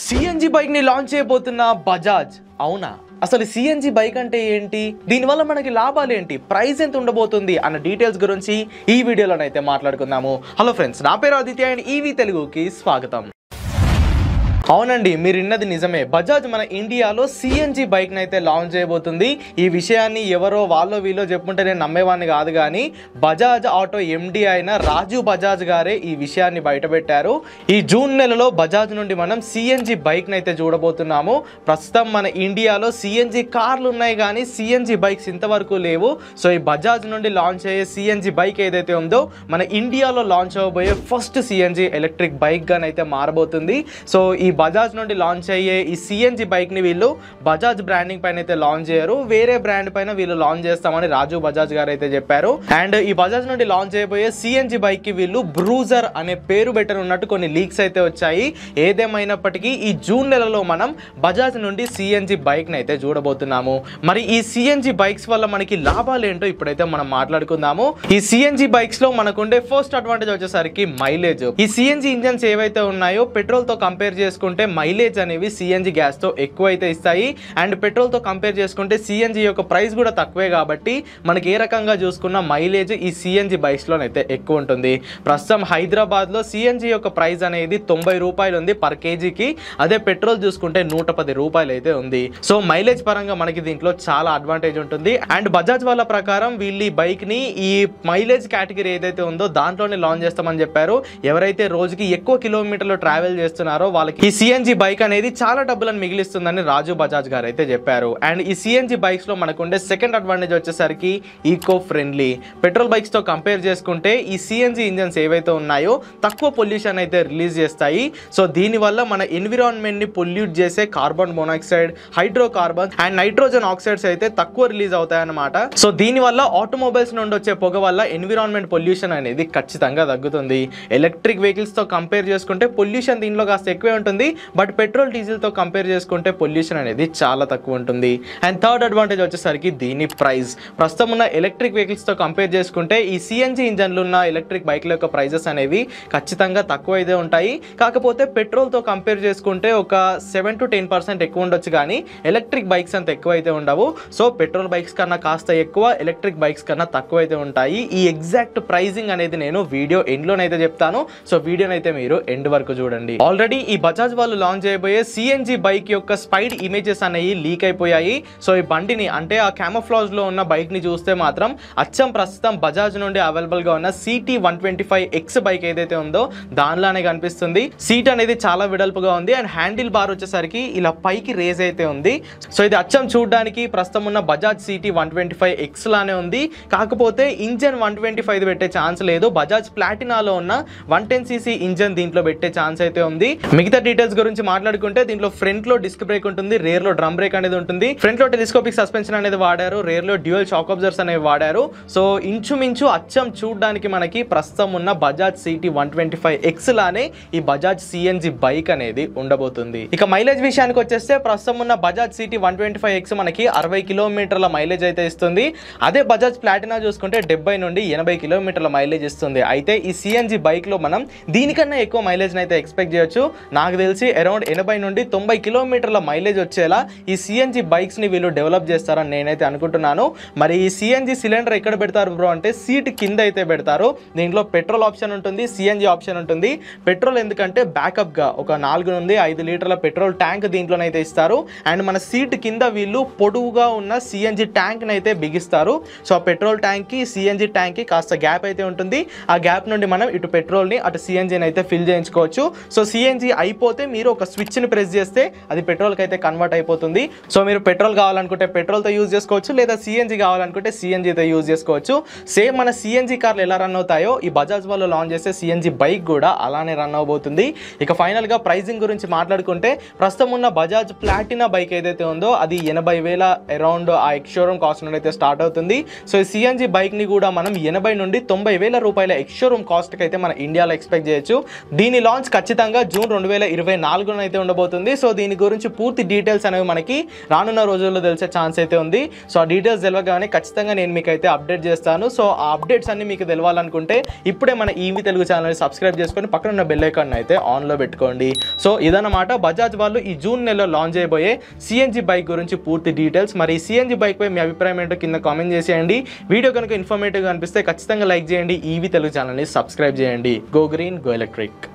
CNG bike ని launch చేయబోతున్న బజాజ్ అవునా? అసలు సిఎన్జి బైక్ అంటే ఏంటి, దీనివల్ల మనకి లాభాలు ఏంటి, ప్రైస్ ఎంత ఉండబోతుంది అన్న డీటెయిల్స్ గురించి ఈ వీడియోలోనైతే మాట్లాడుకుందాము. హలో ఫ్రెండ్స్, నా పేరు ఆదిత్య అండ్ ఈవీ తెలుగుకి స్వాగతం. అవునండి, మీరు విన్నది నిజమే. బజాజ్ మన ఇండియాలో సిఎన్జి బైక్ నైతే లాంచ్ చేయబోతుంది. ఈ విషయాన్ని ఎవరో వాళ్ళో వీళ్ళో చెప్పుకుంటే నేను నమ్మేవాడిని కాదు, కానీ బజాజ్ ఆటో ఎండి అయిన రాజు బజాజ్ గారే ఈ విషయాన్ని బయటపెట్టారు. ఈ జూన్ నెలలో బజాజ్ నుండి మనం సిఎన్జి బైక్ నైతే చూడబోతున్నాము. ప్రస్తుతం మన ఇండియాలో సిఎన్జి కార్లు ఉన్నాయి, కానీ సిఎన్జి బైక్స్ ఇంతవరకు లేవు. సో ఈ బజాజ్ నుండి లాంచ్ అయ్యే సిఎన్జి బైక్ ఏదైతే ఉందో మన ఇండియాలో లాంచ్ అవ్వబోయే ఫస్ట్ సిఎన్జి ఎలక్ట్రిక్ బైక్ గానైతే మారబోతుంది. సో ఈ బజాజ్ నుండి లాంచ్ అయ్యే ఈ సిఎన్జి బైక్ ని వీళ్ళు బజాజ్ బ్రాండింగ్ పైన అయితే లాంచ్ చేయరు, వేరే బ్రాండ్ పైన వీళ్ళు లాంచ్ చేస్తామని రాజు బజాజ్ గారు అయితే చెప్పారు. అండ్ ఈ బజాజ్ నుండి లాంచ్ చేయబోయే సిఎన్జి బైక్ కి వీళ్ళు బ్రూజర్ అనే పేరు పెట్టనున్నట్టు కొన్ని లీక్స్ అయితే వచ్చాయి. ఏదేమైనప్పటికీ ఈ జూన్ నెలలో మనం బజాజ్ నుండి సిఎన్జి బైక్ ని అయితే చూడబోతున్నాము. మరి ఈ సిఎన్జి బైక్స్ వల్ల మనకి లాభాలు ఏంటో ఇప్పుడైతే మనం మాట్లాడుకుందాము. ఈ సిఎన్జి బైక్స్ లో మనకుండే ఫస్ట్ అడ్వాంటేజ్ వచ్చేసరికి మైలేజ్. ఈ సిఎన్జి ఇంజన్స్ ఏవైతే ఉన్నాయో పెట్రోల్ తో కంపేర్ చేసుకుంటే మైలేజ్ అనేవి సిఎన్జి గ్యాస్ తో ఎక్కువ అయితే ఇస్తాయి. అండ్ పెట్రోల్ తో కంపేర్ చేసుకుంటే సిఎన్జి యొక్క ప్రైస్ కూడా తక్కువే, కాబట్టి మనకి ఏ రకంగా చూసుకున్న మైలేజ్ ఈ సిఎన్జి బైక్స్ లోనైతే ఎక్కువ ఉంటుంది. ప్రస్తుతం హైదరాబాద్ లో సిఎన్జి యొక్క ప్రైస్ అనేది 90 రూపాయలు ఉంది పర్ కేజీకి. అదే పెట్రోల్ చూసుకుంటే 110 రూపాయలు అయితే ఉంది. సో మైలేజ్ పరంగా మనకి దీంట్లో చాలా అడ్వాంటేజ్ ఉంటుంది. అండ్ బజాజ్ వాళ్ళ ప్రకారం వీళ్ళు ఈ బైక్ ని ఈ మైలేజ్ కేటగిరీ ఏదైతే ఉందో దాంట్లోనే లాంచ్ చేస్తామని చెప్పారు. ఎవరైతే రోజుకి ఎక్కువ కిలోమీటర్లు ట్రావెల్ చేస్తున్నారో వాళ్ళకి ఈ సిఎన్జి బైక్ అనేది చాలా డబ్బులను మిగిలిస్తుందని రాజు బజాజ్ గారు అయితే చెప్పారు. అండ్ ఈ సిఎన్జి బైక్స్ లో మనకుండే సెకండ్ అడ్వాంటేజ్ వచ్చేసరికి ఈకో ఫ్రెండ్లీ. పెట్రోల్ బైక్స్ తో కంపేర్ చేసుకుంటే ఈ సిఎన్జి ఇంజన్స్ ఏవైతే ఉన్నాయో తక్కువ పొల్యూషన్ అయితే రిలీజ్ చేస్తాయి. సో దీనివల్ల మన ఎన్విరాన్మెంట్ ని పొల్యూట్ చేసే carbon monoxide, hydrocarbon and nitrogen oxides అయితే తక్కువ రిలీజ్ అవుతాయి అన్నమాట. సో దీనివల్ల ఆటోమొబైల్స్ నుండి వచ్చే పొగ వల్ల ఎన్విరాన్మెంట్ పొల్యూషన్ అనేది ఖచ్చితంగా తగ్గుతుంది. ఎలక్ట్రిక్ వెహికల్స్ తో కంపేర్ చేసుకుంటే పొల్యూషన్ దీనిలో కాస్త ఎక్కువే ఉంటుంది, బట్ పెట్రోల్ డీజిల్ తో కంపేర్ చేసుకుంటే పొల్యూషన్ అనేది చాలా తక్కువ ఉంటుంది. అండ్ థర్డ్ అడ్వాంటేజ్ వచ్చేసరికి దీని ప్రైస్. ప్రస్తుతం ఉన్న ఎలక్ట్రిక్ వెహికల్స్ తో కంపేర్ చేసుకుంటే ఈ సిఎన్జి ఇంజన్లు ఉన్న ఎలక్ట్రిక్ బైక్ల యొక్క ప్రైజెస్ అనేవి ఖచ్చితంగా తక్కువ అయితే ఉంటాయి. కాకపోతే పెట్రోల్ తో కంపేర్ చేసుకుంటే ఒక 7 to 10% ఎక్కువ ఉండొచ్చు, కానీ ఎలక్ట్రిక్ బైక్స్ అంత ఎక్కువ అయితే ఉండవు. సో పెట్రోల్ బైక్స్ కన్నా కాస్త ఎక్కువ, ఎలక్ట్రిక్ బైక్స్ కన్నా తక్కువ అయితే ఉంటాయి. ఈ ఎగ్జాక్ట్ ప్రైజింగ్ అనేది నేను వీడియో ఎండ్ లోనైతే చెప్తాను. సో వీడియోనైతే మీరు ఎండ్ వరకు చూడండి. ఆల్రెడీ ఈ బజాజ్ వాళ్ళు లాంచ్ చేయబోయే సిఎన్జి బైక్ యొక్క స్పైడ్ ఇమేజెస్ అనేవి లీక్ అయిపోయాయి. సో ఈ బండిని అంటే ఆ క్యామోఫ్లాజ్ లో ఉన్న బైక్ ని చూస్తే మాత్రం అచ్చం ప్రస్తుతం బజాజ్ నుండి అవైలబుల్ గా ఉన్న CT 125X బైక్ ఏదైతే ఉందో దానిలానే కనిపిస్తుంది. సీట్ అనేది చాలా వెడల్పుగా ఉంది అండ్ హ్యాండిల్ బార్ వచ్చేసరికి ఇలా పైకి రేజ్ అయితే ఉంది. సో ఇది అచ్చం చూడడానికి ప్రస్తుతం ఉన్న బజాజ్ CT 125X లానే ఉంది. కాకపోతే ఇంజన్ 125 పెట్టే ఛాన్స్ లేదు. బజాజ్ ప్లాటినాలో ఉన్న 110cc ఇంజన్ దీంట్లో పెట్టే ఛాన్స్ అయితే ఉంది. మిగతా డీటెయిల్స్ గురించి మాట్లాడుకుంటే దీంట్లో ఫ్రంట్ లో డిస్క్ బ్రేక్ ఉంటుంది, రేర్ లో డ్రమ్ బ్రేక్ అనేది ఉంటుంది, ఫ్రంట్ లో టెలిస్కోపిక్ సస్పెన్షన్ అనేది వాడారు, రేర్ లో డ్యూయల్ షాక్ అబ్జర్వర్స్ అనేవి వాడారు. సో ఇంచుమించు అచ్చం చూడడానికి మనకి ప్రస్తుతం ఉన్న బజాజ్ CT 125X లానే ఈ బజాజ్ సిఎన్జి బైక్ అనేది ఉండబోతుంది. ఇక మైలేజ్ విషయానికి వచ్చేస్తే ప్రస్తుతం ఉన్న బజాజ్ CT 125X మనకి 60 కిలోమీటర్ల మైలేజ్ అయితే ఇస్తుంది. అదే బజాజ్ ప్లాటినా చూసుకుంటే 70 నుండి 80 కిలోమీటర్ల మైలేజ్ ఇస్తుంది. అయితే ఈ సిఎన్జి బైక్ లో మనం దీనికన్నా ఎక్కువ మైలేజ్ అయితే ఎక్స్పెక్ట్ చేయొచ్చు. నాకు తెలిసి అరౌండ్ 80 నుండి 90 కిలోమీటర్ల మైలేజ్ వచ్చేలా ఈ సిఎన్జి బైక్స్ ని వీళ్ళు డెవలప్ చేస్తారని నేనైతే అనుకుంటున్నాను. మరి ఈ సిఎన్జి సిలిండర్ ఎక్కడ పెడతారు బ్రో అంటే సీట్ కింద అయితే పెడతారు. దీంట్లో పెట్రోల్ ఆప్షన్ ఉంటుంది, సిఎన్జి ఆప్షన్ ఉంటుంది. పెట్రోల్ ఎందుకంటే బ్యాకప్ గా ఒక 4 నుండి 5 లీటర్ల పెట్రోల్ ట్యాంక్ దీంట్లోనైతే ఇస్తారు. అండ్ మన సీట్ కింద వీళ్ళు పొడవుగా ఉన్న సిఎన్జి ట్యాంక్ అయితే బిగిస్తారు. సో ఆ పెట్రోల్ ట్యాంక్ కి సిఎన్జి ట్యాంక్ కి కాస్త గ్యాప్ అయితే ఉంటుంది. ఆ గ్యాప్ నుండి మనం ఇటు పెట్రోల్ ని అటు సిఎన్జిని అయితే ఫిల్ చేయించుకోవచ్చు. సో సిఎన్జి అయిపోతే మీరు ఒక స్విచ్ ని ప్రెస్ చేస్తే అది పెట్రోల్ కి అయితే కన్వర్ట్ అయిపోతుంది. సో మీరు పెట్రోల్ కావాలనుకుంటే పెట్రోల్ తో యూజ్ చేసుకోవచ్చు, లేదా సిఎన్జి కావాలనుకుంటే సిఎన్జి తో యూజ్ చేసుకోవచ్చు. సేమ్ మన సిఎన్జి కార్లు ఎలా రన్ అవుతాయో ఈ బజాజ్ వాళ్ళు లాంచ్ చేసే సిఎన్జి బైక్ కూడా అలానే రన్ అవబోతుంది. ఇక ఫైనల్ గా ప్రైజింగ్ గురించి మాట్లాడుకుంటే ప్రస్తుతం ఉన్న బజాజ్ ప్లాటినా బైక్ ఏదైతే ఉందో అది 80,000 అరౌండ్ ఆ ఎక్స్ షోరూమ్ కాస్ట్ నుండి అయితే స్టార్ట్ అవుతుంది. సో ఈ సిఎన్జి బైక్ ని కూడా మనం 80 నుండి 90,000 రూపాయల ఎక్స్ షోరూమ్ కాస్ట్ కి అయితే మన ఇండియాలో ఎక్స్పెక్ట్ చేయొచ్చు. దీని లాంచ్ ఖచ్చితంగా జూన్ 2023 2024 అయితే ఉండబోతుంది. సో దీని గురించి పూర్తి డీటెయిల్స్ అనేవి మనకి రానున్న రోజుల్లో తెలిసే ఛాన్స్ అయితే ఉంది. సో ఆ డీటెయిల్స్ తెలియగానే ఖచ్చితంగా నేను మీకు అయితే అప్డేట్ చేస్తాను. సో ఆ అప్డేట్స్ అన్ని మీకు తెలవాలనుకుంటే ఇప్పుడే మన ఈవీ తెలుగు ఛానల్ని సబ్స్క్రైబ్ చేసుకొని పక్కన ఉన్న బెల్ ఐకాన్ అయితే ఆన్లో పెట్టుకోండి. సో ఇదన్నమాట బజాజ్ వాళ్ళు ఈ జూన్ నెలలో లాంచ్ చేయబోయే సిఎన్జి బైక్ గురించి పూర్తి డీటెయిల్స్. మరి సిఎన్జి బైక్ పై మీ అభిప్రాయం ఏంటో కింద కామెంట్ చేసేయండి. వీడియో కనుక ఇన్ఫర్మేటివ్గా అనిపిస్తే ఖచ్చితంగా లైక్ చేయండి. ఈవీ తెలుగు ఛానల్ని సబ్స్క్రైబ్ చేయండి. Go green, go electric.